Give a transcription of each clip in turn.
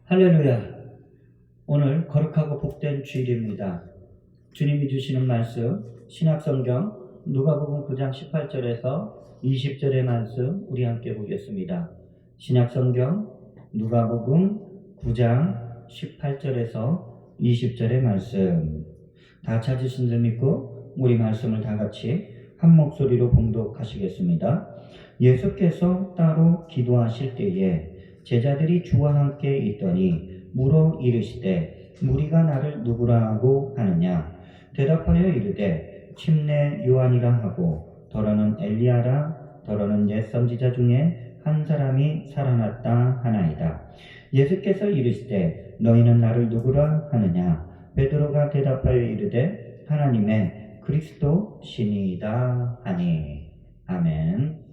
할렐루야. 오늘 거룩하고 복된 주일입니다. 주님이 주시는 말씀 신약성경 누가복음 9장 18절에서 20절의 말씀 우리 함께 보겠습니다. 신약성경 누가복음 9장 18절에서 20절의 말씀 다 찾으신 줄 믿고 우리 말씀을 다 같이 한 목소리로 봉독하시겠습니다. 예수께서 따로 기도하실 때에 제자들이 주와 함께 있더니 물어 이르시되 무리가 나를 누구라 하고 하느냐. 대답하여 이르되 침례 요한이라 하고 더러는 엘리야라 더러는 옛 선지자 중에 한 사람이 살아났다 하나이다. 예수께서 이르시되 너희는 나를 누구라 하느냐. 베드로가 대답하여 이르되 하나님의 그리스도시니이다 하니. 아멘.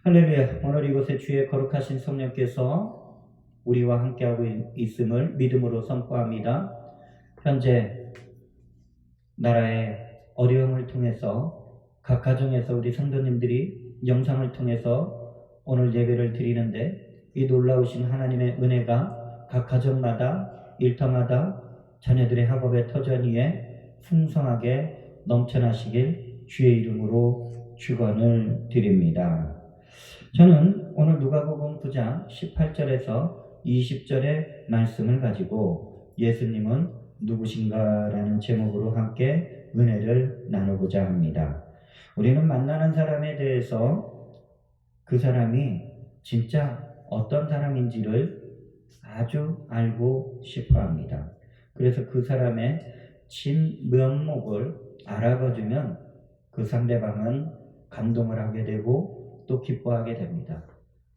할렐루야. 오늘 이곳에 주의 거룩하신 성령께서 우리와 함께하고 있음을 믿음으로 선포합니다. 현재 나라의 어려움을 통해서 각 가정에서 우리 성도님들이 영상을 통해서 오늘 예배를 드리는데 이 놀라우신 하나님의 은혜가 각 가정마다 일터마다 자녀들의 학업의 터전 위에 풍성하게 넘쳐나시길 주의 이름으로 축원을 드립니다. 저는 오늘 누가복음 9장 18절에서 20절의 말씀을 가지고 예수님은 누구신가라는 제목으로 함께 은혜를 나누고자 합니다. 우리는 만나는 사람에 대해서 그 사람이 진짜 어떤 사람인지를 아주 알고 싶어 합니다. 그래서 그 사람의 진면목을 알아봐주면 그 상대방은 감동을 하게 되고 또 기뻐하게 됩니다.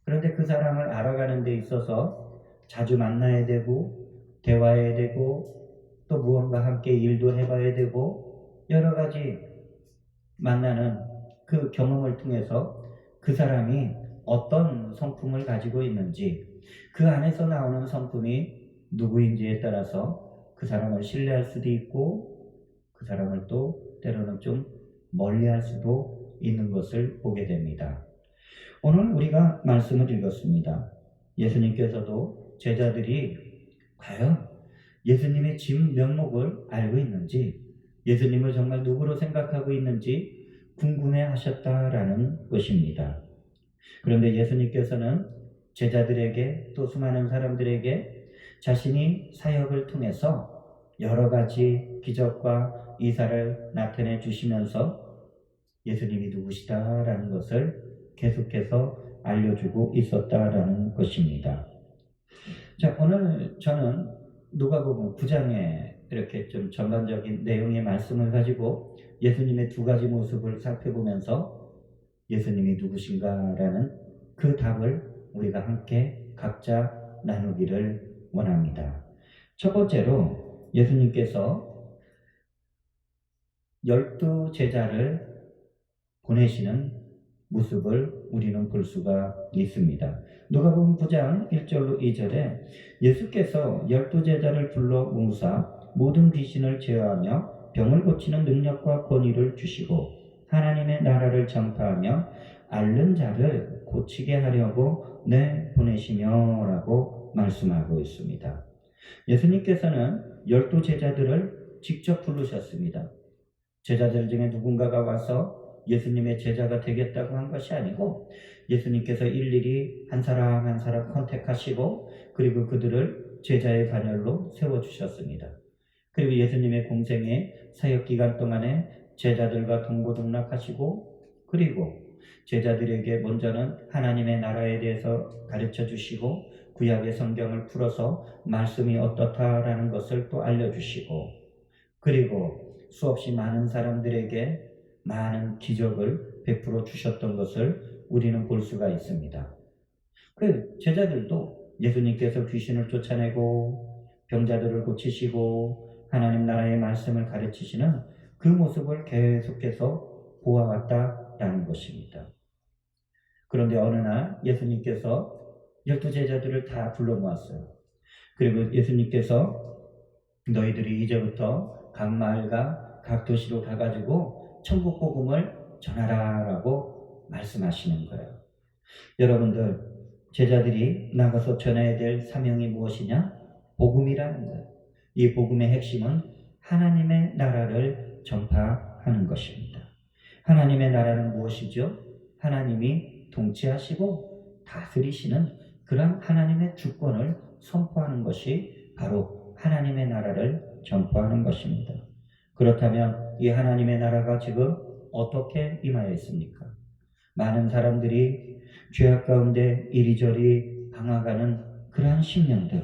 그런데 그 사람을 알아가는 데 있어서 자주 만나야 되고 대화해야 되고 또 무언가 함께 일도 해봐야 되고 여러 가지 만나는 그 경험을 통해서 그 사람이 어떤 성품을 가지고 있는지 그 안에서 나오는 성품이 누구인지에 따라서 그 사람을 신뢰할 수도 있고 그 사람을 또 때로는 좀 멀리할 수도 있는 것을 보게 됩니다. 오늘 우리가 말씀을 읽었습니다. 예수님께서도 제자들이 과연 예수님의 진면목을 알고 있는지 예수님을 정말 누구로 생각하고 있는지 궁금해 하셨다라는 것입니다. 그런데 예수님께서는 제자들에게 또 수많은 사람들에게 자신이 사역을 통해서 여러 가지 기적과 이사를 나타내 주시면서 예수님이 누구시다라는 것을 계속해서 알려주고 있었다라는 것입니다. 자, 오늘 저는 누가복음 9장에 이렇게 좀 전반적인 내용의 말씀을 가지고 예수님의 두 가지 모습을 살펴보면서 예수님이 누구신가라는 그 답을 우리가 함께 각자 나누기를 원합니다. 첫 번째로 예수님께서 12 제자를 보내시는 모습을 우리는 볼 수가 있습니다. 누가복음 9장 1절로 2절에 예수께서 12 제자를 불러 모으사 모든 귀신을 제어하며 병을 고치는 능력과 권위를 주시고 하나님의 나라를 전파하며 앓는 자를 고치게 하려고 보내시며 라고 말씀하고 있습니다. 예수님께서는 12 제자들을 직접 부르셨습니다. 제자들 중에 누군가가 와서 예수님의 제자가 되겠다고 한 것이 아니고 예수님께서 일일이 한 사람 한 사람 컨택하시고 그리고 그들을 제자의 반열로 세워주셨습니다. 그리고 예수님의 공생의 사역기간 동안에 제자들과 동고동락하시고 그리고 제자들에게 먼저는 하나님의 나라에 대해서 가르쳐 주시고 구약의 성경을 풀어서 말씀이 어떻다라는 것을 또 알려주시고 그리고 수없이 많은 사람들에게 많은 기적을 베풀어 주셨던 것을 우리는 볼 수가 있습니다. 그 제자들도 예수님께서 귀신을 쫓아내고 병자들을 고치시고 하나님 나라의 말씀을 가르치시는 그 모습을 계속해서 보아왔다라는 것입니다. 그런데 어느 날 예수님께서 12 제자들을 다 불러 모았어요. 그리고 예수님께서 너희들이 이제부터 각 마을과 각 도시로 가가지고 천국 복음을 전하라라고 말씀하시는 거예요. 여러분들 제자들이 나가서 전해야 될 사명이 무엇이냐? 복음이라는 것. 이 복음의 핵심은 하나님의 나라를 전파하는 것입니다. 하나님의 나라는 무엇이죠? 하나님이 통치하시고 다스리시는 그런 하나님의 주권을 선포하는 것이 바로 하나님의 나라를 전파하는 것입니다. 그렇다면 이 하나님의 나라가 지금 어떻게 임하여 있습니까? 많은 사람들이 죄악 가운데 이리저리 방황하는 그러한 심령들,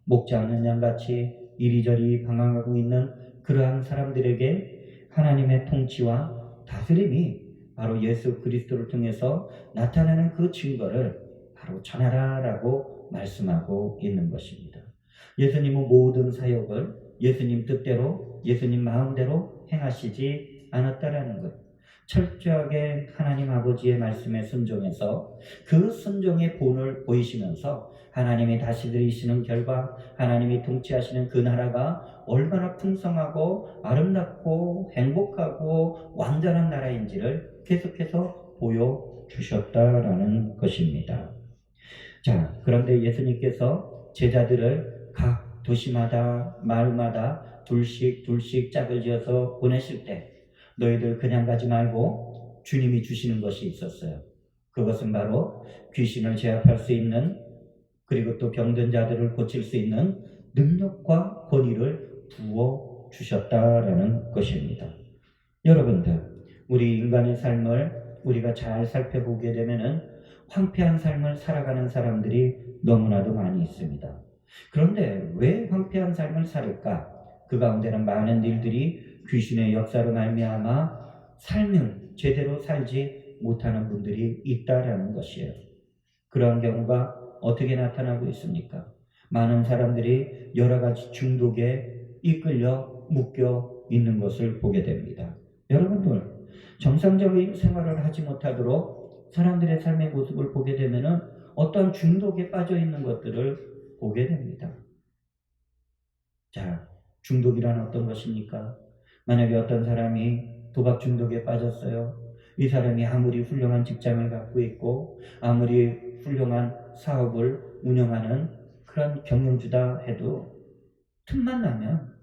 목지 않는 양같이 이리저리 방황하고 있는 그러한 사람들에게 하나님의 통치와 다스림이 바로 예수 그리스도를 통해서 나타나는 그 증거를 바로 전하라라고 말씀하고 있는 것입니다. 예수님은 모든 사역을 예수님 뜻대로 예수님 마음대로 행하시지 않았다라는 것. 철저하게 하나님 아버지의 말씀에 순종해서 그 순종의 본을 보이시면서 하나님이 다스리시는 결과 하나님이 통치하시는 그 나라가 얼마나 풍성하고 아름답고 행복하고 완전한 나라인지를 계속해서 보여주셨다라는 것입니다. 자, 그런데 예수님께서 제자들을 각 도시마다 마을마다 둘씩 짝을 지어서 보내실 때 너희들 그냥 가지 말고 주님이 주시는 것이 있었어요. 그것은 바로 귀신을 제압할 수 있는, 그리고 또 병든 자들을 고칠 수 있는 능력과 권위를 부어 주셨다라는 것입니다. 여러분들, 우리 인간의 삶을 우리가 잘 살펴보게 되면은 황폐한 삶을 살아가는 사람들이 너무나도 많이 있습니다. 그런데 왜 황폐한 삶을 살을까? 그 가운데는 많은 일들이 귀신의 역사로 말미암아 삶을 제대로 살지 못하는 분들이 있다라는 것이에요. 그런 경우가 어떻게 나타나고 있습니까? 많은 사람들이 여러 가지 중독에 이끌려 묶여 있는 것을 보게 됩니다. 여러분들, 정상적인 생활을 하지 못하도록 사람들의 삶의 모습을 보게 되면은 어떤 중독에 빠져 있는 것들을 보게 됩니다. 자, 중독이란 어떤 것입니까? 만약에 어떤 사람이 도박 중독에 빠졌어요. 이 사람이 아무리 훌륭한 직장을 갖고 있고 아무리 훌륭한 사업을 운영하는 그런 경영주다 해도 틈만 나면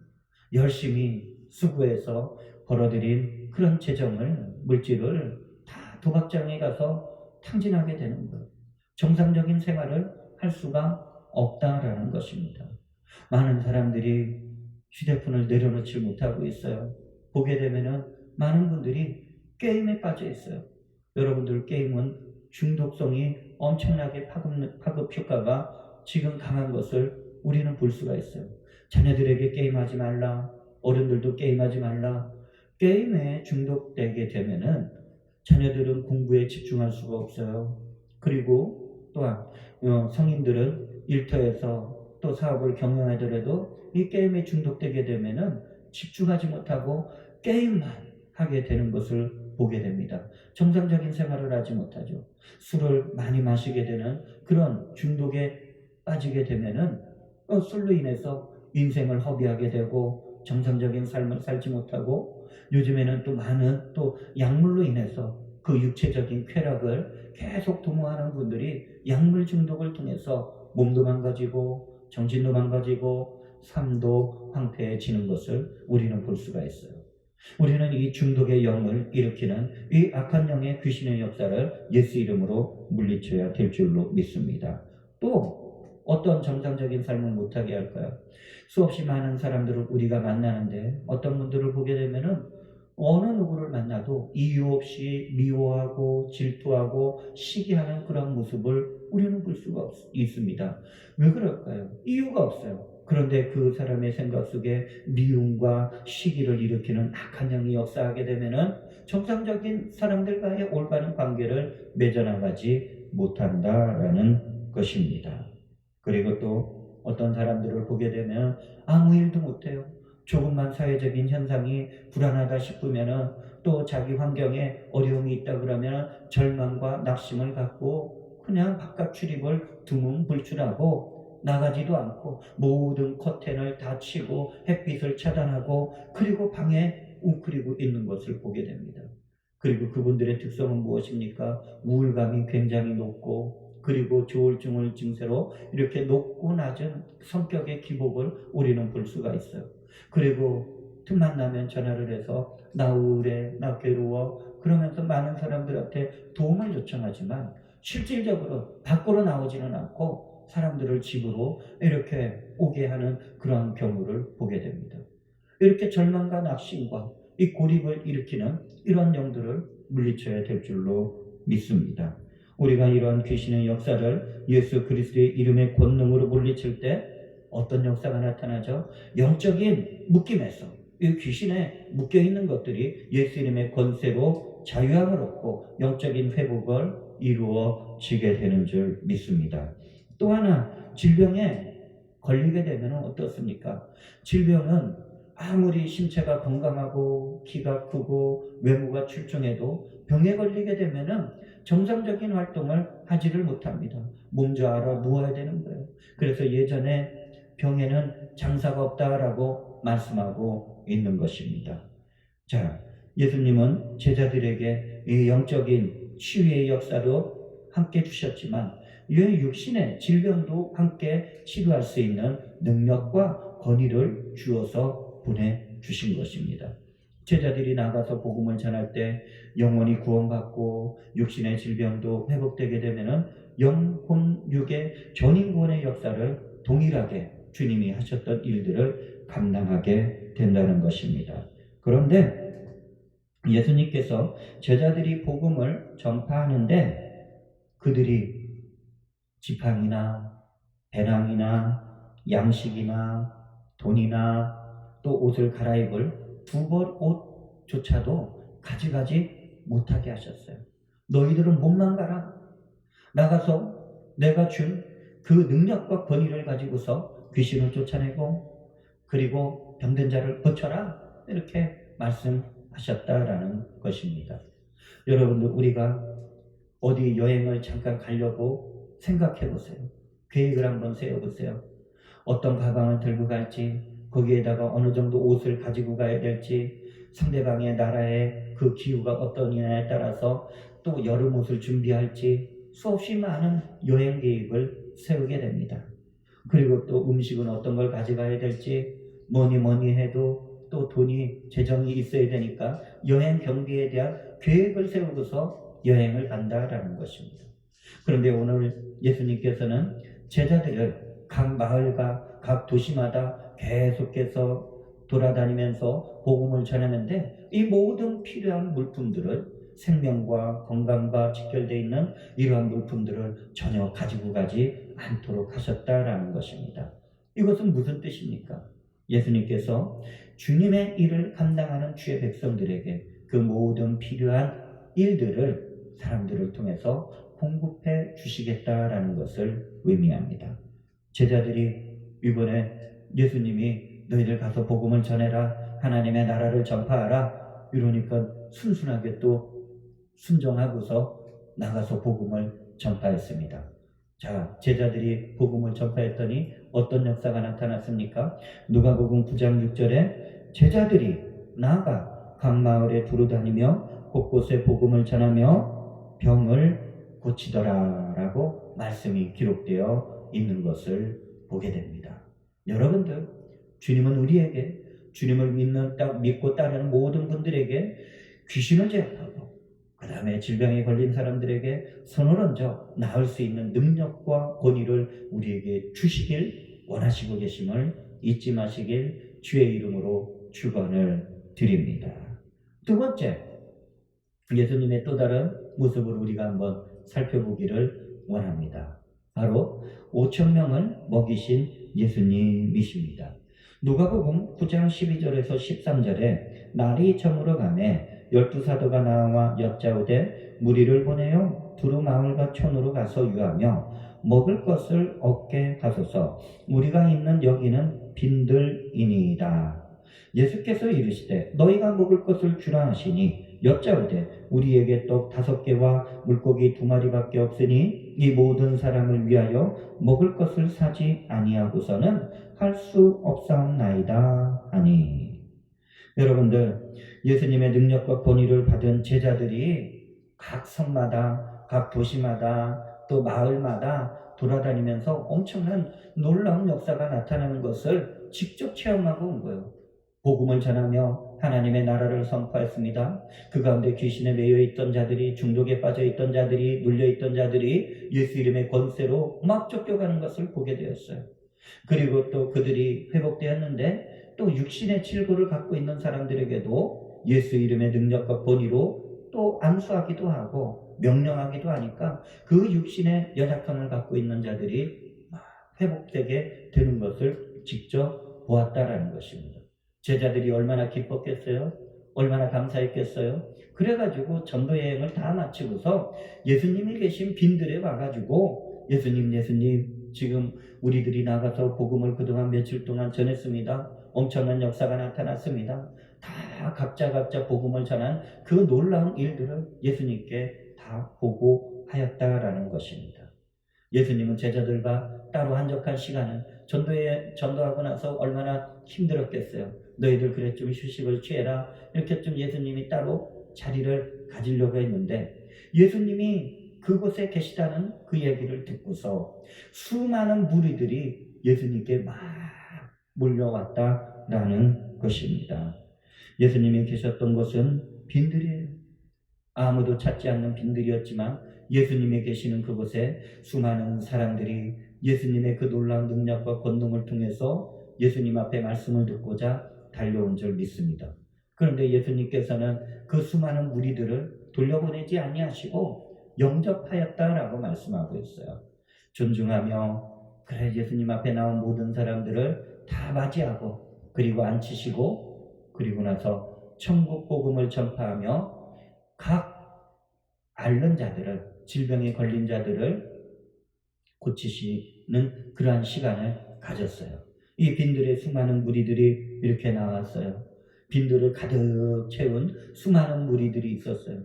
열심히 수고해서 벌어들인 그런 재정을, 물질을 다 도박장에 가서 탕진하게 되는 것. 정상적인 생활을 할 수가 없다라는 것입니다. 많은 사람들이 휴대폰을 내려놓지 못하고 있어요. 보게 되면은 많은 분들이 게임에 빠져 있어요. 여러분들, 게임은 중독성이 엄청나게 파급 효과가 지금 강한 것을 우리는 볼 수가 있어요. 자녀들에게 게임하지 말라, 어른들도 게임하지 말라. 게임에 중독되게 되면은 자녀들은 공부에 집중할 수가 없어요. 그리고 또한 성인들은 일터에서 또 사업을 경영하더라도 이 게임에 중독되게 되면은 집중하지 못하고 게임만 하게 되는 것을 보게 됩니다. 정상적인 생활을 하지 못하죠. 술을 많이 마시게 되는 그런 중독에 빠지게 되면은 술로 인해서 인생을 허비하게 되고 정상적인 삶을 살지 못하고, 요즘에는 또 많은 또 약물로 인해서 그 육체적인 쾌락을 계속 도모하는 분들이 약물 중독을 통해서 몸도 망가지고 정신도 망가지고 삶도 황폐해지는 것을 우리는 볼 수가 있어요. 우리는 이 중독의 영을 일으키는 이 악한 영의 귀신의 역사를 예수 이름으로 물리쳐야 될 줄로 믿습니다. 또 어떤 정상적인 삶을 못하게 할까요? 수없이 많은 사람들을 우리가 만나는데 어떤 분들을 보게 되면은 어느 누구를 만나도 이유 없이 미워하고 질투하고 시기하는 그런 모습을 우리는 볼 수가 있습니다. 왜 그럴까요? 이유가 없어요. 그런데 그 사람의 생각 속에 미움과 시기를 일으키는 악한 영이 역사하게 되면은 정상적인 사람들과의 올바른 관계를 맺어나가지 못한다라는 것입니다. 그리고 또 어떤 사람들을 보게 되면 아무 일도 못해요. 조금만 사회적인 현상이 불안하다 싶으면은 또 자기 환경에 어려움이 있다 그러면 절망과 낙심을 갖고 그냥 바깥 출입을 두문불출하고 나가지도 않고 모든 커튼을 다 치고 햇빛을 차단하고 그리고 방에 웅크리고 있는 것을 보게 됩니다. 그리고 그분들의 특성은 무엇입니까? 우울감이 굉장히 높고, 그리고 조울증을 증세로 이렇게 높고 낮은 성격의 기복을 우리는 볼 수가 있어요. 그리고 틈만 나면 전화를 해서 나 우울해, 나 괴로워 그러면서 많은 사람들한테 도움을 요청하지만 실질적으로 밖으로 나오지는 않고 사람들을 집으로 이렇게 오게 하는 그런 경우를 보게 됩니다. 이렇게 절망과 낙심과 이 고립을 일으키는 이런 영들을 물리쳐야 될 줄로 믿습니다. 우리가 이러한 귀신의 역사를 예수 그리스도의 이름의 권능으로 물리칠 때 어떤 역사가 나타나죠? 영적인 묶임에서 이 귀신에 묶여있는 것들이 예수 이름의 권세로 자유함을 얻고 영적인 회복을 이루어지게 되는 줄 믿습니다. 또 하나 질병에 걸리게 되면 어떻습니까? 질병은 아무리 신체가 건강하고 키가 크고 외모가 출중해도 병에 걸리게 되면은 정상적인 활동을 하지를 못합니다. 몸져 알아 누워야 되는 거예요. 그래서 예전에 병에는 장사가 없다라고 말씀하고 있는 것입니다. 자, 예수님은 제자들에게 이 영적인 치유의 역사도 함께 주셨지만 이 육신의 질병도 함께 치료할 수 있는 능력과 권위를 주어서 보내주신 것입니다. 제자들이 나가서 복음을 전할 때 영혼이 구원받고 육신의 질병도 회복되게 되면 영혼, 육의 전인권의 역사를 동일하게 주님이 하셨던 일들을 감당하게 된다는 것입니다. 그런데 예수님께서 제자들이 복음을 전파하는데 그들이 지팡이나 배낭이나 양식이나 돈이나 또 옷을 갈아입을 두 벌 옷조차도 가져가지 못하게 하셨어요. 너희들은 몸만 가라. 나가서 내가 준 그 능력과 권위를 가지고서 귀신을 쫓아내고 그리고 병든 자를 고쳐라. 이렇게 말씀하셨다라는 것입니다. 여러분들 우리가 어디 여행을 잠깐 가려고 생각해 보세요. 계획을 한번 세워보세요. 어떤 가방을 들고 갈지, 거기에다가 어느 정도 옷을 가지고 가야 될지, 상대방의 나라의 그 기후가 어떠냐에 따라서 또 여름 옷을 준비할지 수없이 많은 여행 계획을 세우게 됩니다. 그리고 또 음식은 어떤 걸 가져가야 될지 뭐니 해도 또 돈이 재정이 있어야 되니까 여행 경비에 대한 계획을 세우고서 여행을 간다라는 것입니다. 그런데 오늘 예수님께서는 제자들을 각 마을과 각 도시마다 계속해서 돌아다니면서 복음을 전하는데 이 모든 필요한 물품들을 생명과 건강과 직결되어 있는 이러한 물품들을 전혀 가지고 가지 않도록 하셨다라는 것입니다. 이것은 무슨 뜻입니까? 예수님께서 주님의 일을 감당하는 주의 백성들에게 그 모든 필요한 일들을 사람들을 통해서 공급해 주시겠다라는 것을 의미합니다. 제자들이 이번에 예수님이 너희들 가서 복음을 전해라, 하나님의 나라를 전파하라 이러니까 순순하게 또 순종하고서 나가서 복음을 전파했습니다. 자, 제자들이 복음을 전파했더니 어떤 역사가 나타났습니까? 누가복음 9장 6절에 제자들이 나아가 각 마을에 두루다니며 곳곳에 복음을 전하며 병을 고치더라라고 말씀이 기록되어 있는 것을 보게 됩니다. 여러분들, 주님은 우리에게 주님을 믿고 따르는 모든 분들에게 귀신을 제압하고 그 다음에 질병에 걸린 사람들에게 손을 얹어 나을 수 있는 능력과 권위를 우리에게 주시길 원하시고 계심을 잊지 마시길 주의 이름으로 축원을 드립니다. 두 번째, 예수님의 또 다른 모습을 우리가 한번 살펴보기를 원합니다. 바로 5,000명을 먹이신 예수님이십니다. 누가복음 9장 12절에서 13절에 날이 저물어 가매 12사도가 나와 여짜오되 무리를 보내어 두루 마을과 촌으로 가서 유하며 먹을 것을 얻게 하소서. 우리가 있는 여기는 빈들이니이다. 예수께서 이르시되 너희가 먹을 것을 주라 하시니 여짜오되 우리에게 떡 5개와 물고기 2마리밖에 없으니 이 모든 사람을 위하여 먹을 것을 사지 아니하고서는 할 수 없사옵나이다 하니. 여러분들, 예수님의 능력과 권위를 받은 제자들이 각 성마다 각 도시마다 또 마을마다 돌아다니면서 엄청난 놀라운 역사가 나타나는 것을 직접 체험하고 온 거예요. 복음을 전하며 하나님의 나라를 선포했습니다. 그 가운데 귀신에 매여 있던 자들이, 중독에 빠져 있던 자들이, 눌려 있던 자들이 예수 이름의 권세로 막 쫓겨가는 것을 보게 되었어요. 그리고 또 그들이 회복되었는데 또 육신의 질고를 갖고 있는 사람들에게도 예수 이름의 능력과 권위로 또 안수하기도 하고 명령하기도 하니까 그 육신의 연약함을 갖고 있는 자들이 막 회복되게 되는 것을 직접 보았다라는 것입니다. 제자들이 얼마나 기뻤겠어요? 얼마나 감사했겠어요? 그래가지고 전도 여행을 다 마치고서 예수님이 계신 빈들에 와가지고 예수님 지금 우리들이 나가서 복음을 그동안 며칠 동안 전했습니다. 엄청난 역사가 나타났습니다. 다 각자 복음을 전한 그 놀라운 일들을 예수님께 다 보고하였다라는 것입니다. 예수님은 제자들과 따로 한적한 시간을 전도하고 나서 얼마나 힘들었겠어요. 너희들 그래 좀 휴식을 취해라. 이렇게 좀 예수님이 따로 자리를 가지려고 했는데 예수님이 그곳에 계시다는 그 얘기를 듣고서 수많은 무리들이 예수님께 막 몰려왔다라는 것입니다. 예수님이 계셨던 곳은 빈들이에요. 아무도 찾지 않는 빈들이었지만 예수님이 계시는 그곳에 수많은 사람들이 예수님의 그 놀라운 능력과 권능을 통해서 예수님 앞에 말씀을 듣고자 달려온 줄 믿습니다. 그런데 예수님께서는 그 수많은 무리들을 돌려보내지 아니하시고 영접하였다라고 말씀하고 있어요. 존중하며 그래 예수님 앞에 나온 모든 사람들을 다 맞이하고 그리고 앉히시고 그리고 나서 천국 복음을 전파하며 각 앓는 자들을, 질병에 걸린 자들을 고치시는 그러한 시간을 가졌어요. 이 빈들의 수많은 무리들이 이렇게 나왔어요. 빈들을 가득 채운 수많은 무리들이 있었어요.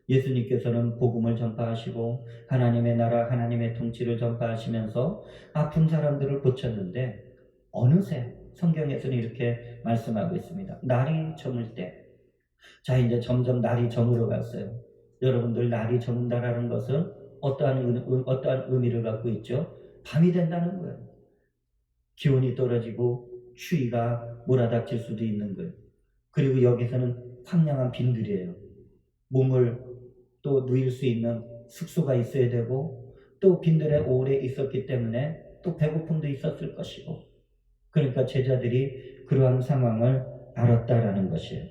예수님께서는 복음을 전파하시고 하나님의 나라, 하나님의 통치를 전파하시면서 아픈 사람들을 고쳤는데 어느새 성경에서는 이렇게 말씀하고 있습니다. 날이 저물 때. 자, 이제 점점 날이 저물어 갔어요. 여러분들 날이 저문다라는 것은 어떠한 의미를 갖고 있죠? 밤이 된다는 거예요. 기온이 떨어지고 추위가 몰아닥칠 수도 있는 거예요. 그리고 여기서는 황량한 빈들이에요. 몸을 또 누일 수 있는 숙소가 있어야 되고 또 빈들에 오래 있었기 때문에 또 배고픔도 있었을 것이고 그러니까 제자들이 그러한 상황을 알았다라는 것이에요.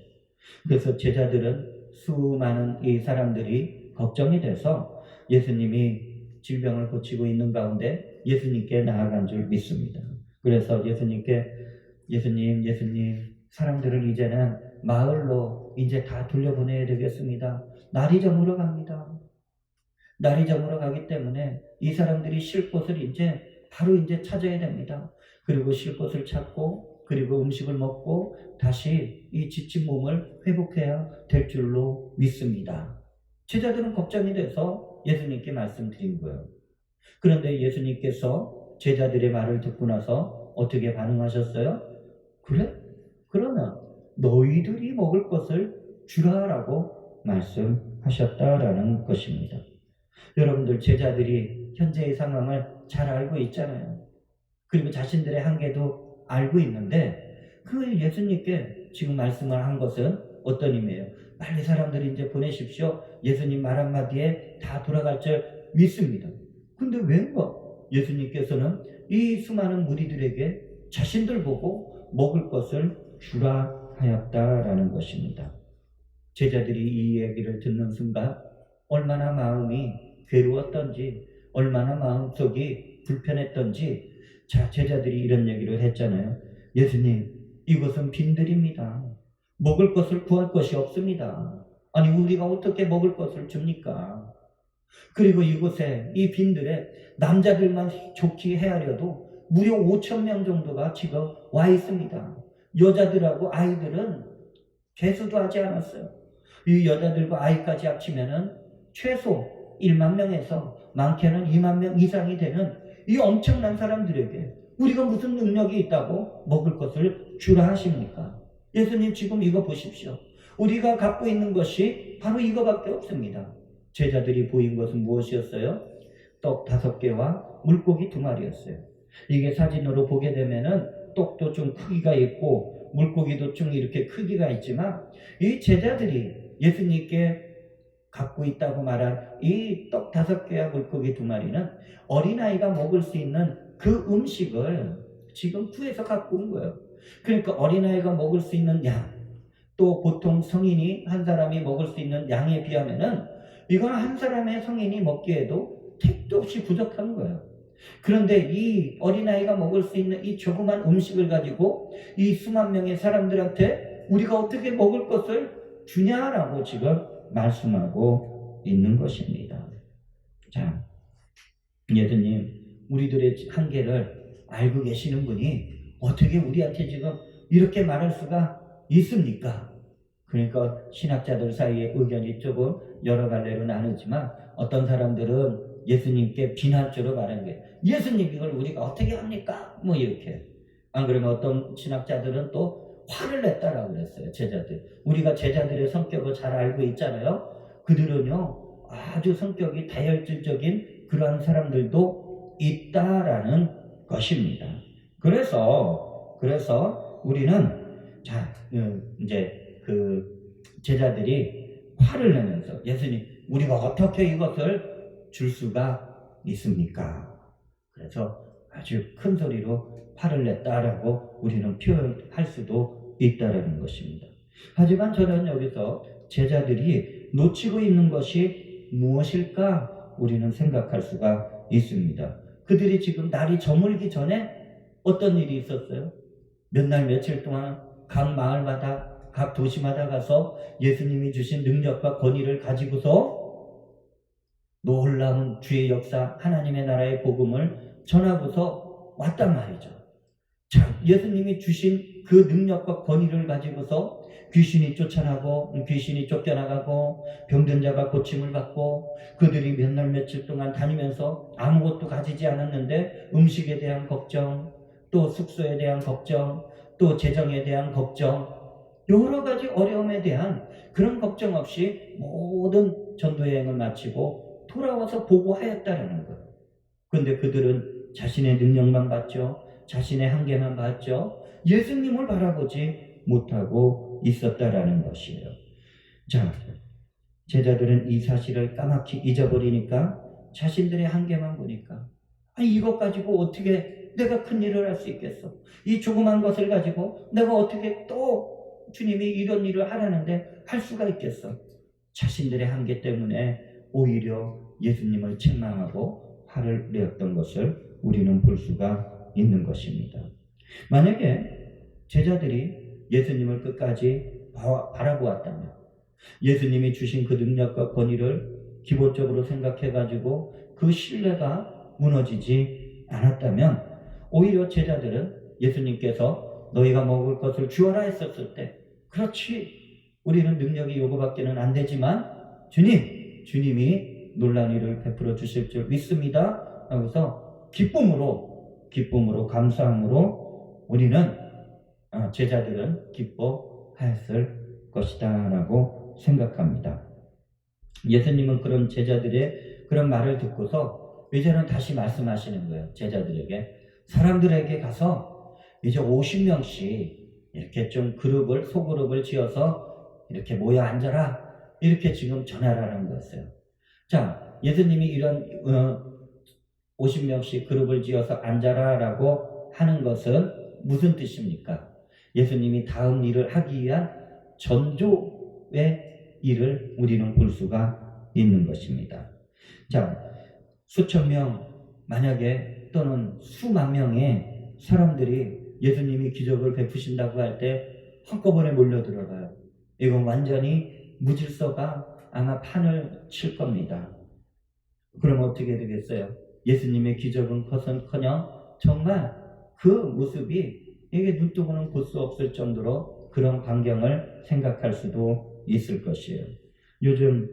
그래서 제자들은 수많은 이 사람들이 걱정이 돼서 예수님이 질병을 고치고 있는 가운데 예수님께 나아간 줄 믿습니다. 그래서 예수님 사람들을 이제는 마을로 이제 다 돌려보내야 되겠습니다. 날이 저물어 갑니다. 날이 저물어 가기 때문에 이 사람들이 쉴 곳을 바로 찾아야 됩니다. 그리고 쉴 곳을 찾고 그리고 음식을 먹고 다시 이 지친 몸을 회복해야 될 줄로 믿습니다. 제자들은 걱정이 돼서 예수님께 말씀드린 거예요. 그런데 예수님께서 제자들의 말을 듣고 나서 어떻게 반응하셨어요? 그래? 그러면 너희들이 먹을 것을 주라라고 말씀하셨다라는 것입니다. 여러분들 제자들이 현재의 상황을 잘 알고 있잖아요. 그리고 자신들의 한계도 알고 있는데 그 예수님께 지금 말씀을 한 것은 어떤 의미예요? 빨리 사람들이 이제 보내십시오. 예수님 말 한마디에 다 돌아갈 줄 믿습니다. 근데 왠가 예수님께서는 이 수많은 무리들에게 자신들 보고 먹을 것을 주라 하였다라는 것입니다. 제자들이 이 얘기를 듣는 순간 얼마나 마음이 괴로웠던지 얼마나 마음속이 불편했던지 제자들이 이런 얘기를 했잖아요. 예수님, 이곳은 빈들입니다. 먹을 것을 구할 것이 없습니다. 아니 우리가 어떻게 먹을 것을 줍니까? 그리고 이곳에 이 빈들에 남자들만 좋게 헤아려도 무려 5,000명 정도가 지금 와 있습니다. 여자들하고 아이들은 개수도 하지 않았어요. 이 여자들과 아이까지 합치면은 최소 1만 명에서 많게는 2만 명 이상이 되는 이 엄청난 사람들에게 우리가 무슨 능력이 있다고 먹을 것을 주라 하십니까? 예수님 지금 이거 보십시오. 우리가 갖고 있는 것이 바로 이거밖에 없습니다. 제자들이 보인 것은 무엇이었어요? 떡 5개와 물고기 2마리였어요. 이게 사진으로 보게 되면은 떡도 좀 크기가 있고 물고기도 좀 이렇게 크기가 있지만 이 제자들이 예수님께 갖고 있다고 말한 이 떡 5개와 물고기 2마리는 어린아이가 먹을 수 있는 그 음식을 지금 구해서 갖고 온 거예요. 그러니까 어린아이가 먹을 수 있는 양, 또 보통 성인이 한 사람이 먹을 수 있는 양에 비하면은 이건 한 사람의 성인이 먹기에도 택도 없이 부족한 거예요. 그런데 이 어린아이가 먹을 수 있는 이 조그만 음식을 가지고 이 수만 명의 사람들한테 우리가 어떻게 먹을 것을 주냐라고 지금 말씀하고 있는 것입니다. 자, 예수님, 우리들의 한계를 알고 계시는 분이 어떻게 우리한테 지금 이렇게 말할 수가 있습니까? 그러니까 신학자들 사이에 의견이 조금 여러 갈래로 나누지만 어떤 사람들은 예수님께 비난적으로 말하는 거예요. 예수님, 이걸 우리가 어떻게 합니까? 뭐 이렇게. 안 그러면 어떤 신학자들은 또 화를 냈다라고 그랬어요. 제자들. 우리가 제자들의 성격을 잘 알고 있잖아요. 그들은요, 아주 성격이 다혈질적인 그러한 사람들도 있다라는 것입니다. 그래서 우리는 자, 이제 그 제자들이 화를 내면서 예수님, 우리가 어떻게 이것을 줄 수가 있습니까? 그래서 아주 큰 소리로 화를 냈다라고 우리는 표현할 수도 있다라는 것입니다. 하지만 저는 여기서 제자들이 놓치고 있는 것이 무엇일까 우리는 생각할 수가 있습니다. 그들이 지금 날이 저물기 전에 어떤 일이 있었어요? 몇 날 며칠 동안 각 마을마다 각 도시마다 가서 예수님이 주신 능력과 권위를 가지고서 놀라운 주의 역사, 하나님의 나라의 복음을 전하고서 왔단 말이죠. 자, 예수님이 주신 그 능력과 권위를 가지고서 귀신이 쫓아나고 귀신이 쫓겨나가고 병든 자가 고침을 받고 그들이 몇 날 며칠 동안 다니면서 아무것도 가지지 않았는데 음식에 대한 걱정, 또 숙소에 대한 걱정, 또 재정에 대한 걱정, 여러 가지 어려움에 대한 그런 걱정 없이 모든 전도여행을 마치고 돌아와서 보고하였다라는 거예요. 그런데 그들은 자신의 능력만 봤죠. 자신의 한계만 봤죠. 예수님을 바라보지 못하고 있었다라는 것이에요. 자, 제자들은 이 사실을 까맣게 잊어버리니까 자신들의 한계만 보니까 이것 가지고 어떻게 내가 큰 일을 할 수 있겠어? 이 조그만 것을 가지고 내가 어떻게 또 주님이 이런 일을 하라는데 할 수가 있겠어? 자신들의 한계 때문에 오히려 예수님을 책망하고 화를 내었던 것을 우리는 볼 수가 있는 것입니다. 만약에 제자들이 예수님을 끝까지 바라보았다면 예수님이 주신 그 능력과 권위를 기본적으로 생각해가지고 그 신뢰가 무너지지 않았다면 오히려 제자들은 예수님께서 너희가 먹을 것을 주어라 했었을 때 그렇지 우리는 능력이 요거밖에는 안 되지만 주님이 놀라운 일을 베풀어 주실 줄 믿습니다. 하고서 기쁨으로 감사함으로 우리는 제자들은 기뻐하였을 것이다 라고 생각합니다. 예수님은 그런 제자들의 그런 말을 듣고서 이제는 다시 말씀하시는 거예요. 제자들에게 사람들에게 가서 이제 50명씩 이렇게 좀 소그룹을 지어서 이렇게 모여 앉아라 이렇게 지금 전하라는 거였어요. 자, 예수님이 이런 50명씩 그룹을 지어서 앉아라 라고 하는 것은 무슨 뜻입니까? 예수님이 다음 일을 하기 위한 전조의 일을 우리는 볼 수가 있는 것입니다. 자, 수천 명 만약에 또는 수만 명의 사람들이 예수님이 기적을 베푸신다고 할 때 한꺼번에 몰려들어가요. 이건 완전히 무질서가 아마 판을 칠 겁니다. 그럼 어떻게 되겠어요? 예수님의 기적은 커녕 정말 그 모습이 이게 눈뜨고는 볼 수 없을 정도로 그런 광경을 생각할 수도 있을 것이에요. 요즘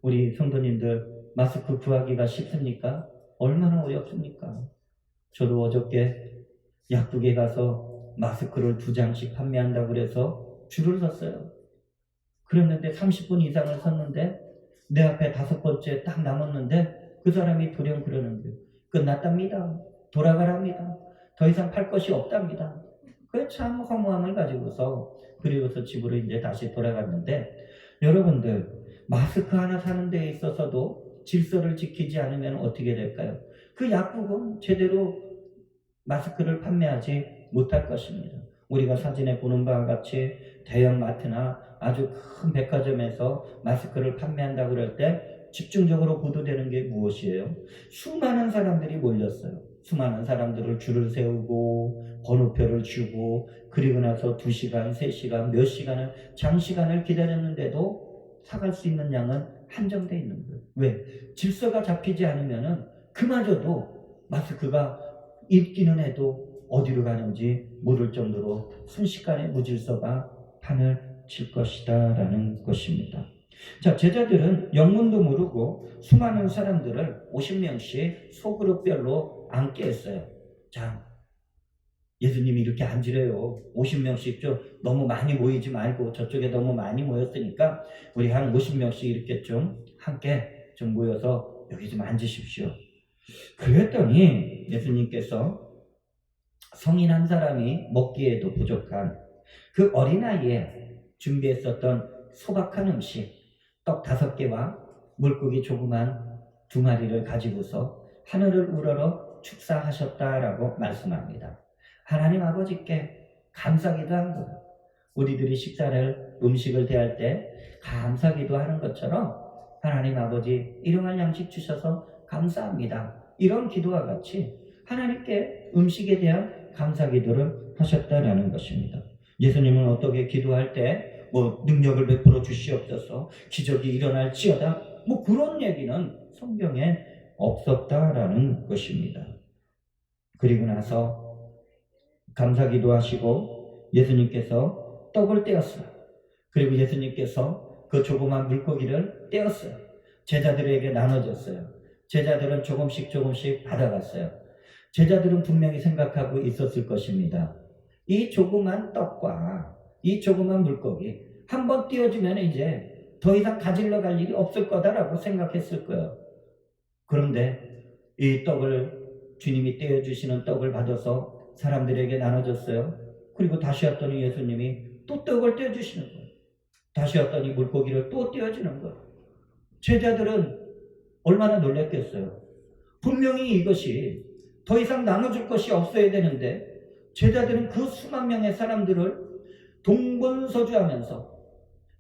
우리 성도님들 마스크 구하기가 쉽습니까? 얼마나 어렵습니까? 저도 어저께 약국에 가서 마스크를 2장씩 판매한다고 그래서 줄을 섰어요. 그랬는데 30분 이상을 섰는데 내 앞에 5번째 딱 남았는데 그 사람이 돌연 그러는 거예요. 끝났답니다. 돌아가랍니다. 더 이상 팔 것이 없답니다. 그 참 허무함을 가지고서 그리고서 집으로 이제 다시 돌아갔는데, 여러분들 마스크 하나 사는 데 있어서도 질서를 지키지 않으면 어떻게 될까요? 그 약국은 제대로 마스크를 판매하지 못할 것입니다. 우리가 사진에 보는 바와 같이 대형 마트나 아주 큰 백화점에서 마스크를 판매한다고 그럴 때 집중적으로 보도되는 게 무엇이에요? 수많은 사람들이 몰렸어요. 수많은 사람들을 줄을 세우고 번호표를 주고, 그리고 나서 2시간, 3시간, 몇 시간을 장시간을 기다렸는데도 사갈 수 있는 양은 한정되어 있는 거예요. 왜? 질서가 잡히지 않으면은 그마저도 마스크가 있기는 해도 어디로 가는지 모를 정도로 순식간에 무질서가 판을 칠 것이다 라는 것입니다. 자, 제자들은 영문도 모르고 수많은 사람들을 50명씩 소그룹별로 앉게 했어요. 자, 예수님이 이렇게 앉으래요. 50명씩 좀 너무 많이 모이지 말고, 저쪽에 너무 많이 모였으니까 우리 한 50명씩 이렇게 좀 함께 좀 모여서 여기 좀 앉으십시오. 그랬더니 예수님께서 성인 한 사람이 먹기에도 부족한 그 어린아이에 준비했었던 소박한 음식, 떡 5개와 물고기 조그만 2마리를 가지고서 하늘을 우러러 축사하셨다라고 말씀합니다. 하나님 아버지께 감사기도 한 거예요. 우리들이 음식을 대할 때 감사기도 하는 것처럼 하나님 아버지 일용할 양식 주셔서 감사합니다. 이런 기도와 같이 하나님께 음식에 대한 감사기도를 하셨다라는 것입니다. 예수님은 어떻게 기도할 때 능력을 베풀어 주시옵소서, 기적이 일어날지어다, 그런 얘기는 성경에 없었다라는 것입니다. 그리고 나서 감사기도 하시고 예수님께서 떡을 떼었어요. 그리고 예수님께서 그 조그만 물고기를 떼었어요. 제자들에게 나눠줬어요. 제자들은 조금씩 받아갔어요. 제자들은 분명히 생각하고 있었을 것입니다. 이 조그만 떡과 이 조그만 물고기 한번 띄워주면 이제 더 이상 가지러 갈 일이 없을 거다라고 생각했을 거예요. 그런데 이 떡을, 주님이 떼어주시는 떡을 받아서 사람들에게 나눠줬어요. 그리고 다시 왔더니 예수님이 또 떡을 떼어주시는 거예요. 다시 왔더니 물고기를 또 떼어주는 거예요. 제자들은 얼마나 놀랐겠어요. 분명히 이것이 더 이상 나눠줄 것이 없어야 되는데 제자들은 그 수만 명의 사람들을 동분서주하면서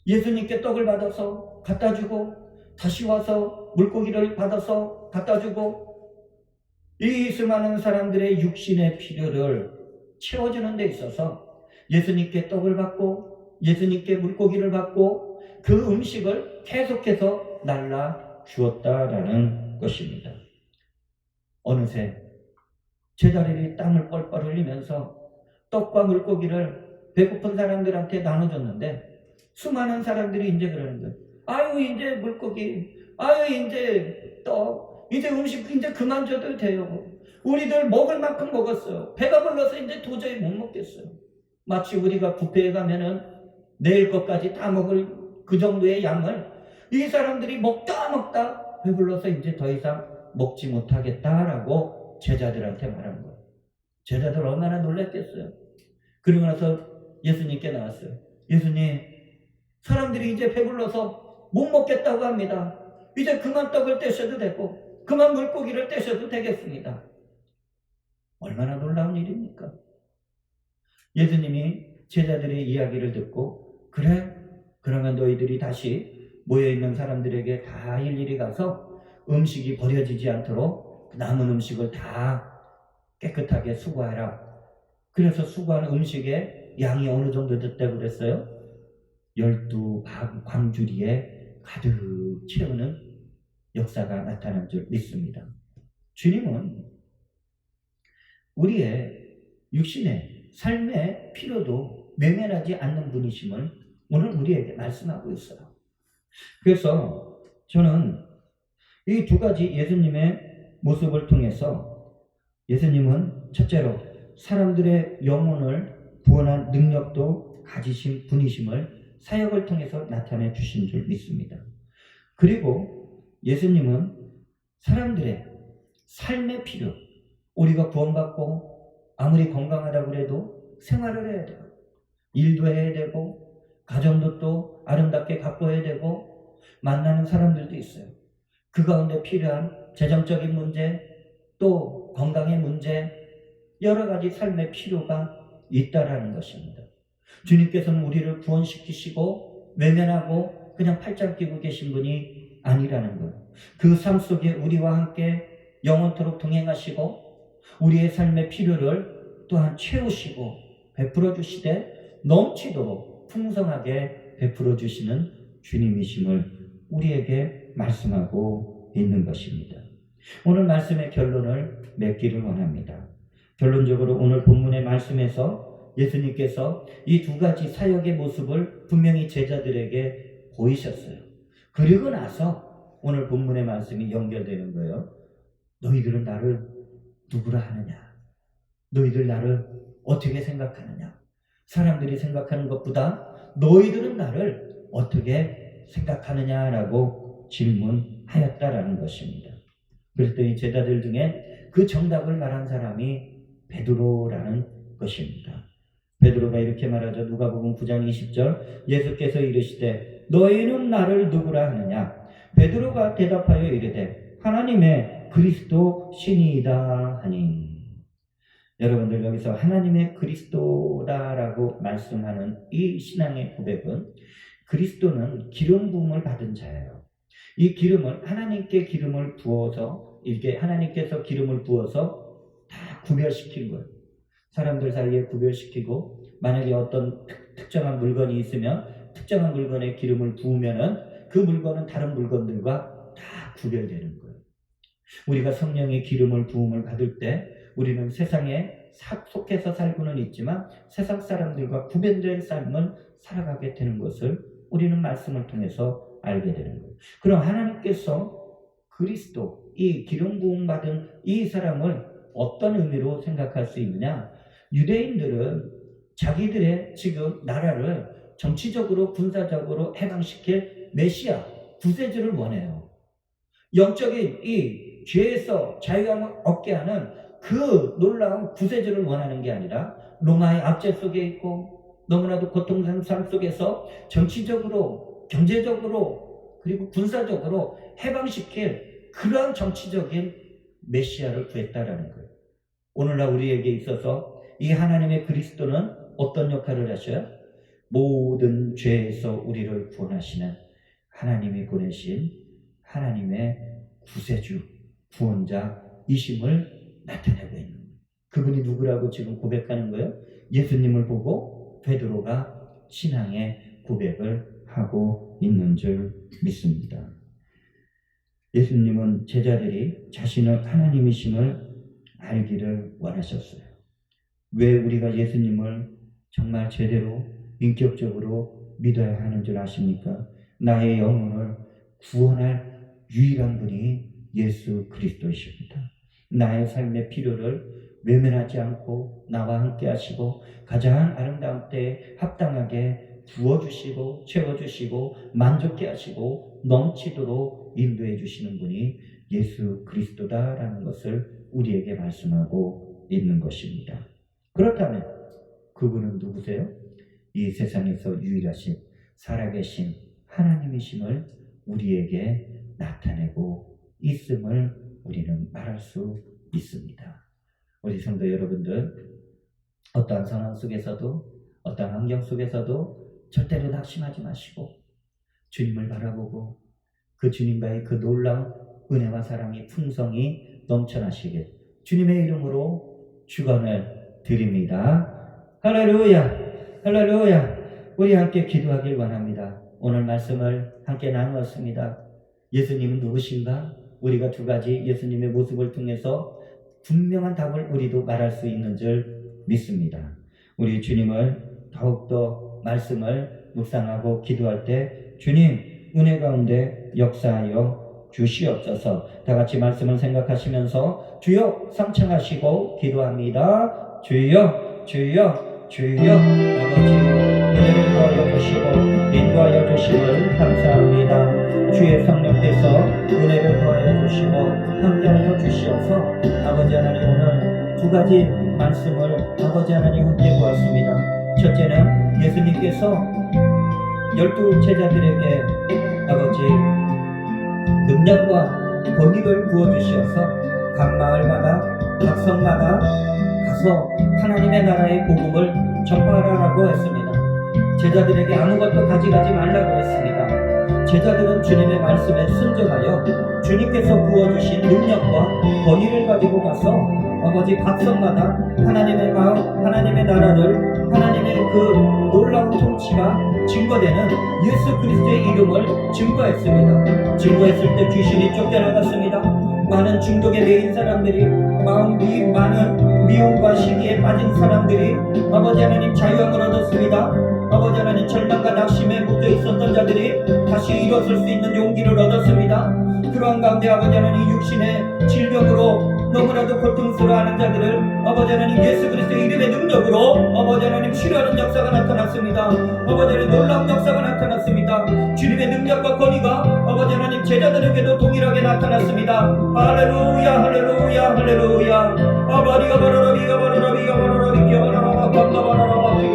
예수님께 떡을 받아서 갖다주고, 다시 와서 물고기를 받아서 갖다주고, 이 수많은 사람들의 육신의 필요를 채워주는 데 있어서 예수님께 떡을 받고 예수님께 물고기를 받고 그 음식을 계속해서 날라 주었다라는 것입니다. 어느새 제자들이 땀을 뻘뻘 흘리면서 떡과 물고기를 배고픈 사람들한테 나눠줬는데, 수많은 사람들이 이제 그러는 거예요. 아유, 이제 물고기, 아유, 이제 떡, 이제 음식 이제 그만 줘도 돼요. 우리들 먹을 만큼 먹었어요. 배가 불러서 이제 도저히 못 먹겠어요. 마치 우리가 뷔페에 가면은 내일 것까지 다 먹을 그 정도의 양을 이 사람들이 먹다 배불러서 이제 더 이상 먹지 못하겠다라고 제자들한테 말한 거예요. 제자들 얼마나 놀랐겠어요. 그리고 나서 예수님께 나왔어요. 예수님, 사람들이 이제 배불러서 못 먹겠다고 합니다. 이제 그만 떡을 떼셔도 되고 그만 물고기를 떼셔도 되겠습니다. 얼마나 놀라운 일입니까? 예수님이 제자들의 이야기를 듣고, 그래? 그러면 너희들이 다시 모여있는 사람들에게 다 일일이 가서 음식이 버려지지 않도록 남은 음식을 다 깨끗하게 수거하라. 그래서 수거하는 음식의 양이 어느 정도 됐다고 그랬어요? 12광주리에 가득 채우는 역사가 나타난 줄 믿습니다. 주님은 우리의 육신의 삶의 필요도 외면하지 않는 분이심을 오늘 우리에게 말씀하고 있어요. 그래서 저는 이 2가지 예수님의 모습을 통해서 예수님은 첫째로 사람들의 영혼을 구원할 능력도 가지신 분이심을 사역을 통해서 나타내 주신 줄 믿습니다. 그리고 예수님은 사람들의 삶의 필요, 우리가 구원받고 아무리 건강하다고 그래도 생활을 해야 돼요. 일도 해야 되고 가정도 또 아름답게 가꿔야 되고 만나는 사람들도 있어요. 그 가운데 필요한 재정적인 문제, 또 건강의 문제, 여러 가지 삶의 필요가 있다라는 것입니다. 주님께서는 우리를 구원시키시고 외면하고 그냥 팔짱 끼고 계신 분이 아니라는 거예요. 그 삶 속에 우리와 함께 영원토록 동행하시고 우리의 삶의 필요를 또한 채우시고 베풀어 주시되 넘치도록 풍성하게 베풀어 주시는 주님이심을 우리에게 말씀하고 있는 것입니다. 오늘 말씀의 결론을 맺기를 원합니다. 결론적으로 오늘 본문의 말씀에서 예수님께서 이 두 가지 사역의 모습을 분명히 제자들에게 보이셨어요. 그리고 나서 오늘 본문의 말씀이 연결되는 거예요. 너희들은 나를 누구라 하느냐? 너희들 나를 어떻게 생각하느냐? 사람들이 생각하는 것보다 너희들은 나를 어떻게 생각하느냐라고 질문하였다라는 것입니다. 그랬더니 제자들 중에 그 정답을 말한 사람이 베드로라는 것입니다. 베드로가 이렇게 말하죠. 누가복음 9장 20절 예수께서 이르시되 너희는 나를 누구라 하느냐? 베드로가 대답하여 이르되 하나님의 그리스도 신이이다 하니. 여러분들 여기서 하나님의 그리스도라라고 말씀하는 이 신앙의 고백은 그리스도는 기름 부음을 받은 자예요. 이 기름을 하나님께 기름을 부어서 이렇게 하나님께서 기름을 부어서 다 구별시킨 거예요. 사람들 사이에 구별시키고 만약에 어떤 특정한 물건이 있으면 특정한 물건에 기름을 부으면은 그 물건은 다른 물건들과 다 구별되는 거예요. 우리가 성령의 기름을 부음을 받을 때 우리는 세상에 속해서 살고는 있지만 세상 사람들과 구별된 삶을 살아가게 되는 것을 우리는 말씀을 통해서 알게 되는 거예요. 그럼 하나님께서 그리스도, 이 기름 부음 받은 이 사람을 어떤 의미로 생각할 수 있느냐? 유대인들은 자기들의 지금 나라를 정치적으로 군사적으로 해방시킬 메시아, 구세주를 원해요. 영적인 이 죄에서 자유함을 얻게 하는 그 놀라운 구세주를 원하는 게 아니라 로마의 압제 속에 있고 너무나도 고통스러운 삶 속에서 정치적으로, 경제적으로 그리고 군사적으로 해방시킬 그러한 정치적인 메시아를 구했다라는 거예요. 오늘날 우리에게 있어서 이 하나님의 그리스도는 어떤 역할을 하셔요? 모든 죄에서 우리를 구원하시는 하나님이 보내신 하나님의 구세주, 구원자이심을 나타내고 있는 거예요. 그분이 누구라고 지금 고백하는 거예요? 예수님을 보고 베드로가 신앙의 고백을 하고 있는 줄 믿습니다. 예수님은 제자들이 자신을 하나님이심을 알기를 원하셨어요. 왜 우리가 예수님을 정말 제대로 인격적으로 믿어야 하는 줄 아십니까? 나의 영혼을 구원할 유일한 분이 예수 그리스도이십니다. 나의 삶의 필요를 외면하지 않고 나와 함께 하시고 가장 아름다운 때에 합당하게 부어주시고 채워주시고 만족케 하시고 넘치도록 인도해 주시는 분이 예수 그리스도다라는 것을 우리에게 말씀하고 있는 것입니다. 그렇다면 그분은 누구세요? 이 세상에서 유일하신 살아계신 하나님이심을 우리에게 나타내고 있음을 우리는 말할 수 있습니다. 우리 성도 여러분들, 어떠한 상황 속에서도 어떠한 환경 속에서도 절대로 낙심하지 마시고 주님을 바라보고 그 주님과의 그 놀라운 은혜와 사랑이 풍성히 넘쳐나시길 주님의 이름으로 축원을 드립니다. 할렐루야, 할렐루야. 우리 함께 기도하길 원합니다. 오늘 말씀을 함께 나누었습니다. 예수님은 누구신가? 우리가 두 가지 예수님의 모습을 통해서 분명한 답을 우리도 말할 수 있는 줄 믿습니다. 우리 주님을 더욱더 말씀을 묵상하고 기도할 때 주님 은혜 가운데 역사하여 주시옵소서. 다 같이 말씀을 생각하시면서 주여 삼창하시고 기도합니다. 주여 주여 주여 아버지 은혜를 인도하여 주시고 인도하여 주심을 감사합니다. 주의 성령께서 은혜를 더하여 주시고 함께하여 주시어서 아버지 하나님 오늘 두 가지 말씀을 아버지 하나님 함께 보았습니다. 첫째는 예수님께서 12제자들에게 아버지 능력과 권위를 부어주시어서 각 마을마다 각 성마다 가서 하나님의 나라의 복음을 전파하라고 했습니다. 제자들에게 아무것도 가져가지 말라고 했습니다. 제자들은 주님의 말씀에 순종하여 주님께서 부어주신 능력과 권위를 가지고 가서 아버지 각 성마다 하나님의 마음, 하나님의 나라를 하나님의 그 놀라운 통치가 증거되는 예수 그리스도의 이름을 증거했습니다. 증거했을 때 귀신이 쫓겨나갔습니다. 많은 중독에 매인 사람들이 많은 미움과 시기에 빠진 사람들이 아버지 하나님 자유함을 얻었습니다. 아버지 하나님 절망과 낙심에 묶여 있었던 자들이 다시 일어설 수 있는 용기를 얻었습니다. 그러한 가운데 아버지 하나님 육신의 질병으로 너무나도 고통스러워하는 자들을 아버지 하나님 예수 그리스도의 이름의 능력으로 아버지 하나님 치료하는 역사가 나타났습니다. 아버지 하나님 놀라운 역사가 나타났습니다. 주님의 능력과 권위가 아버지 하나님 제자들에게도 동일하게 나타났습니다. 할렐루야 할렐루야 할렐루야. 아바리가 바라라 비가 바라라 비가 바라라 비가 바라라 바가 바라라 바기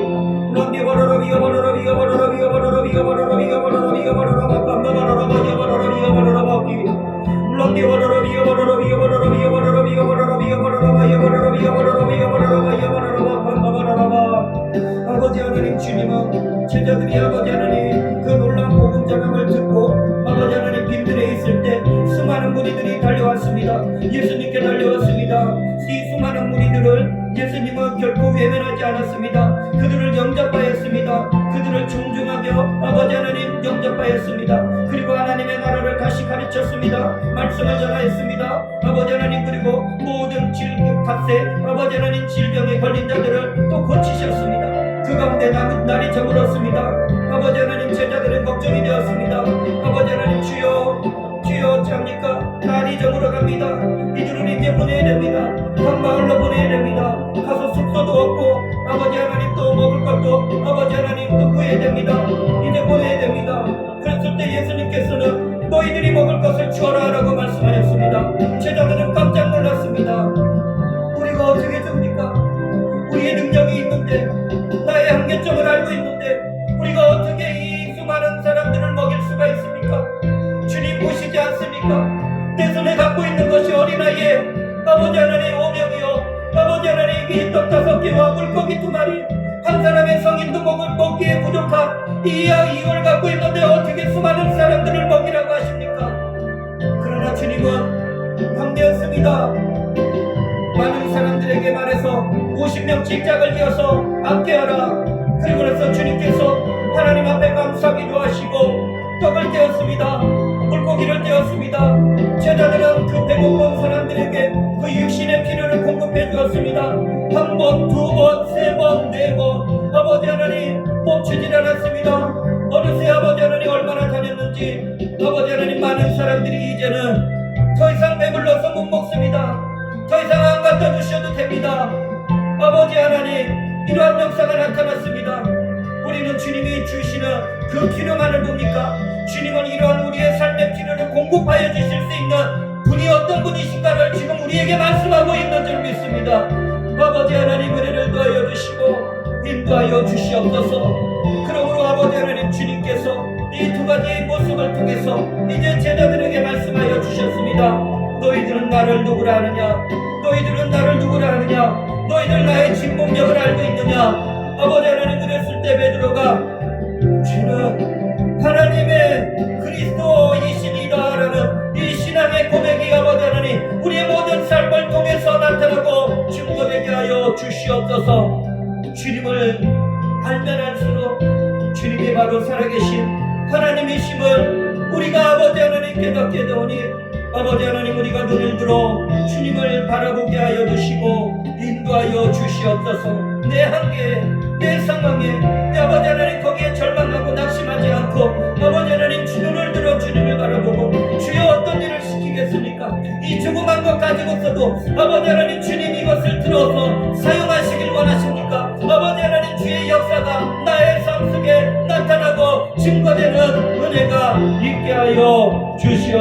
런디 바라라 비가 바라라 비가 바라라 비가 바라라 비가 바라라 비가 바라라 비가 바라라 바가 바라라 바가 바라라 비가 바라라 바기 런디 바라라 비가 바라라 비가 바라라 비가 바라라 비가 바라라 비가 바라라 바가 바라라 비가 바라라 비가 바라라 바가 바라라 바가 바라라 바. 아버지 하나님 주님은 제자들이 아버지 하나님 그 놀라운 복음 전함을 듣고 아버지 하나님 빈들에 있을 때 수많은 무리들이 달려왔습니다. 예수님께 달려왔습니다. 이 수많은 무리들을 예수님은 결코 외면하지 않았습니다. 그들을 영접하였습니다. 그들을 존중하며 아버지 하나님 영접하였습니다. 그리고 하나님의 나라를 다시 가르쳤습니다. 말씀을 전하였습니다. 아버지 하나님 그리고 모든 갓세 아버지 하나님 질병에 걸린 자들을 또 고치셨습니다. 그 가운데 날이 저물었습니다. 아버지 하나님 제자들은 걱정이 되었습니다. 아버지 하나님 주여 어찌합니까? 날이 저물어갑니다. 이들은 이제 보내야 됩니다. 한 마을로 보내야 됩니다. 가서 숙소도 없고 아버지 하나님 또 먹을 것도 아버지 하나님 또 구해야 됩니다. 이제 보내야 됩니다. 그랬을 때 예수님께서는 너희들이 먹을 것을 주어라 라고 말씀하셨습니다. 제자들은 깜짝 놀랐습니다. 우리가 어떻게 줍니까? 우리의 능력이 있는데 나의 한계점을 알고 있는데 우리가 어떻게 이 수많은 사람들을 먹일 수가 있습니까? 주님 보시지 않습니까? 내 손에 갖고 있는 것이 어린아이의 아버지 하나님 5명이요 아버지 하나님 이 떡 5개와 물고기 2마리 한 사람의 성인도 먹기에 부족한 이걸 갖고 있는데 어떻게 수많은 사람들을 먹이라고 하십니까? 그러나 주님은 강대였습니다. 많은 사람들에게 말해서 50명씩 짝을 지어서 함께하라. 그리고 그래서 주님께서 하나님 앞에 감사기도 하시고 떡을 떼었습니다. 물고기를 떼었습니다. 제자들은 그 배고픈 사람들에게 그 육신의 필요를 공급해 주었습니다. 한 번, 두 번, 세 번, 네 번 아버지 하나님 멈추질 않았습니다. 어느새 아버지 하나님 얼마나 다녔는지 아버지 하나님 많은 사람들이 이제는 더 이상 배불러서 못 먹습니다. 더 이상 안 갖다 주셔도 됩니다. 아버지 하나님 이러한 역사가 나타났습니다. 우리는 주님이 주시는 그 필요만을 봅니까? 주님은 이러한 우리의 삶의 필요를 공급하여 주실 수 있는 분이 어떤 분이신가를 지금 우리에게 말씀하고 있는 줄 믿습니다. 아버지 하나님 은혜를 더하여 주시고 인도하여 주시옵소서. 그러므로 아버지 하나님 주님께서 이 두 가지의 모습을 통해서 이제 제자들에게 말씀하여 주셨습니다. 너희들은 나를 누구라 하느냐? 너희들은 나를 누구라 하느냐? 너희들 나의 진공력을 알고 있느냐? 아버지 하나님 그랬을 때 베드로가 주는 하나님의 그리스도이시니다라는 이 신앙의 고백이 아버지 하나님 우리의 모든 삶을 통해서 나타나고 증거되게 하여 주시옵소서. 주님을 알면 알수록 주님이 바로 살아계신 하나님이심을 우리가 아버지 하나님 깨닫게 되오니 아버지 하나님 우리가 눈을 들어 주님을 바라보게 하여 주시고 인도하여 주시옵소서. 내 한계 내 상황에 내 아버지 하나님 거기에 절망하고 낙심하지 않고 아버지 하나님 눈을 들어 주님을 바라보고 주여 어떤 일을 시키겠습니까? 이 조그만 것 가지고서도 아버지 하나님 주님 이것을 들어서 사용하시길 원하십니까? 아버지 하나님 주의 역사가 나의 삶 속에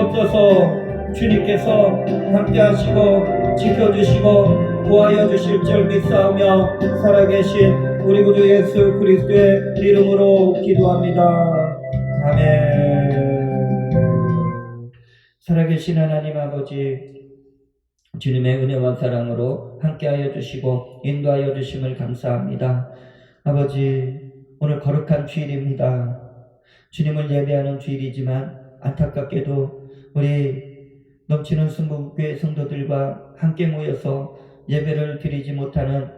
주시옵소서. 주님께서 함께 하시고 지켜주시고 도와여 주실 줄 믿사오며 살아계신 우리 구주 예수 그리스도의 이름으로 기도합니다. 아멘. 살아계신 하나님 아버지, 주님의 은혜와 사랑으로 함께하여 주시고 인도하여 주심을 감사합니다. 아버지, 오늘 거룩한 주일입니다. 주님을 예배하는 주일이지만 안타깝게도 우리 넘치는 순복음교회 성도들과 함께 모여서 예배를 드리지 못하는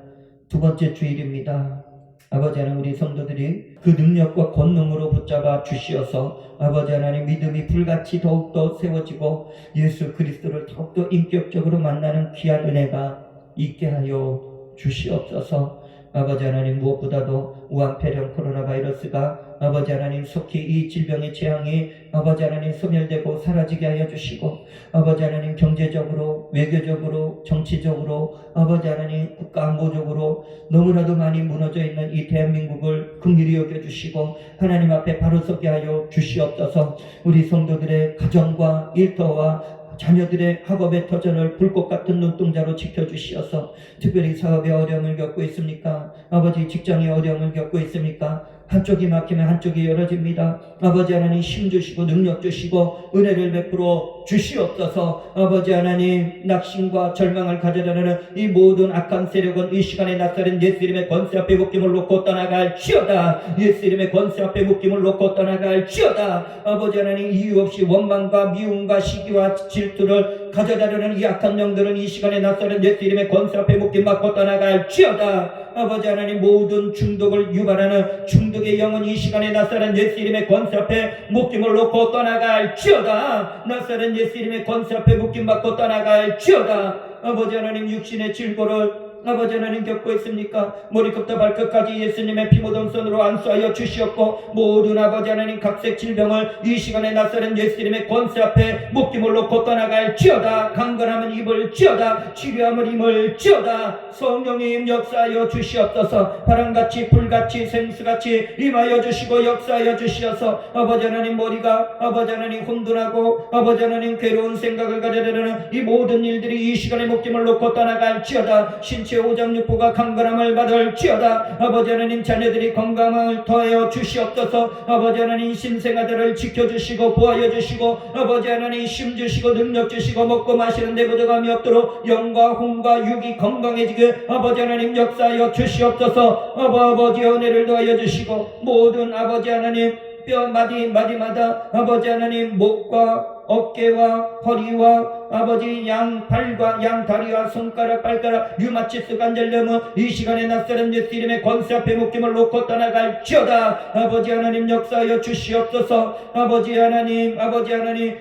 두 번째 주일입니다. 아버지 하나님, 우리 성도들이 그 능력과 권능으로 붙잡아 주시어서 아버지 하나님 믿음이 불같이 더욱더 세워지고 예수 그리스도를 더욱더 인격적으로 만나는 귀한 은혜가 있게 하여 주시옵소서. 아버지 하나님, 무엇보다도 우한폐렴 코로나 바이러스가 아버지 하나님 속히 이 질병의 재앙이 아버지 하나님 소멸되고 사라지게 하여 주시고 아버지 하나님 경제적으로, 외교적으로, 정치적으로 아버지 하나님 국가 안보적으로 너무나도 많이 무너져 있는 이 대한민국을 긍휼히 여겨주시고 하나님 앞에 바로 서게 하여 주시옵소서. 우리 성도들의 가정과 일터와 자녀들의 학업의 터전을 불꽃 같은 눈동자로 지켜주시어서 특별히 사업에 어려움을 겪고 있습니까? 아버지 직장에 어려움을 겪고 있습니까? 한쪽이 막히면 한쪽이 열어집니다. 아버지 하나님 힘주시고 능력 주시고 은혜를 베풀어 주시옵소서. 아버지 하나님 낙심과 절망을 가져다라는 이 모든 악한 세력은 이 시간에 나사렛 예수 이름의 권세 앞에 묶임을 놓고 떠나갈지어다. 예수 이름의 권세 앞에 묶임을 놓고 떠나갈지어다. 아버지 하나님 이유 없이 원망과 미움과 시기와 질투를 가져다라는 이 악한 영들은 이 시간에 나사렛 예수 이름의 권세 앞에 묶임 받고 떠나갈지어다. 아버지 하나님 모든 중독을 유발하는 중독의 영은 이 시간에 나사렛 예수 이름의 권세 앞에 묶임을 놓고 떠나갈지어다. 나사렛 예수 이름의 권세 앞에 묶임 받고 떠나갈지어다. 아버지 하나님 육신의 질고를 아버지 하나님 겪고 있습니까? 머리끝부터 발끝까지 예수님의 피 묻은 손으로 안수하여 주시었고 모든 아버지 하나님 각색 질병을 이 시간에 나사렛 예수님의 권세 앞에 묶임을 놓고 떠나갈지어다. 강건함은 입을지어다. 치료함을 임을지어다. 성령님 역사하여 주시옵소서. 바람같이 불같이 생수같이 임하여 주시고 역사하여 주시어서 아버지 하나님 머리가 아버지 하나님 혼돈하고 아버지 하나님 괴로운 생각을 가져다라는 이 모든 일들이 이 시간에 묶임을 놓고 떠나갈지어다. 신체 오장육부가 강건함을 받을지어다. 아버지 하나님 자녀들이 건강을 더하여 주시옵소서. 아버지 하나님 신생아들을 지켜주시고 보호하여 주시고 아버지 하나님 힘주시고 능력 주시고 먹고 마시는 데 부족함이 없도록 영과 혼과 육이 건강해지게 아버지 하나님 역사하여 주시옵소서. 아버지의 은혜를 더하여 주시고 모든 아버지 하나님 뼈 마디마다 아버지 하나님 목과 어깨와 허리와 아버지 양팔과 양다리와 손가락 발가락 류마티스 관절염은 이 시간에 나사렛 예수 이름의 권세 앞에 묶임을 놓고 떠나갈지어다. 아버지 하나님 역사하여 주시옵소서. 아버지 하나님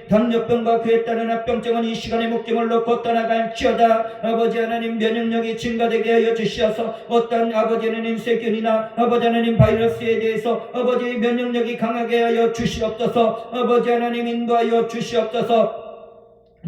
당뇨병과 그에 따른 합병증은 이 시간에 묶임을 놓고 떠나갈지어다. 아버지 하나님 면역력이 증가되게 하여 주시어서 어떤 아버지 하나님 세균이나 아버지 하나님 바이러스에 대해서 아버지 면역력이 강하게 하여 주시옵소서. 아버지 하나님 인도하여 주시옵소서.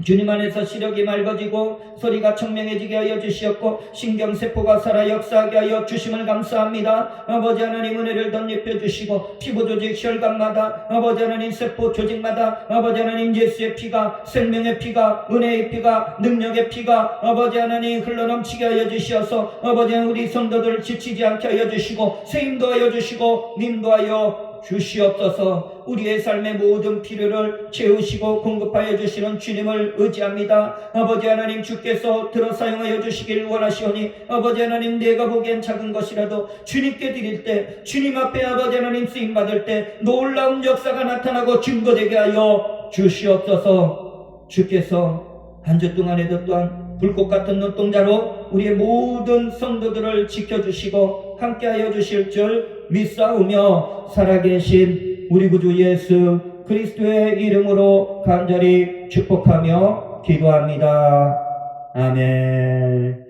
주님 안에서 시력이 맑아지고 소리가 청명해지게 하여 주시었고 신경세포가 살아 역사하게 하여 주심을 감사합니다. 아버지 하나님 은혜를 덧입혀 주시고 피부조직 혈관마다 아버지 하나님 세포 조직마다 아버지 하나님 예수의 피가 생명의 피가 은혜의 피가 능력의 피가 아버지 하나님 흘러넘치게 하여 주시어서 아버지 하나님 우리 성도들을 지치지 않게 하여 주시고 세임도 하여 주시고 님도하여 주시옵소서. 우리의 삶의 모든 필요를 채우시고 공급하여 주시는 주님을 의지합니다. 아버지 하나님 주께서 들어 사용하여 주시길 원하시오니 아버지 하나님 내가 보기엔 작은 것이라도 주님께 드릴 때 주님 앞에 아버지 하나님 쓰임받을 때 놀라운 역사가 나타나고 증거되게 하여 주시옵소서. 주께서 한 주 동안에도 또한 불꽃 같은 눈동자로 우리의 모든 성도들을 지켜주시고 함께하여 주실 줄 믿사오며 살아계신 우리 구주 예수 그리스도의 이름으로 간절히 축복하며 기도합니다. 아멘.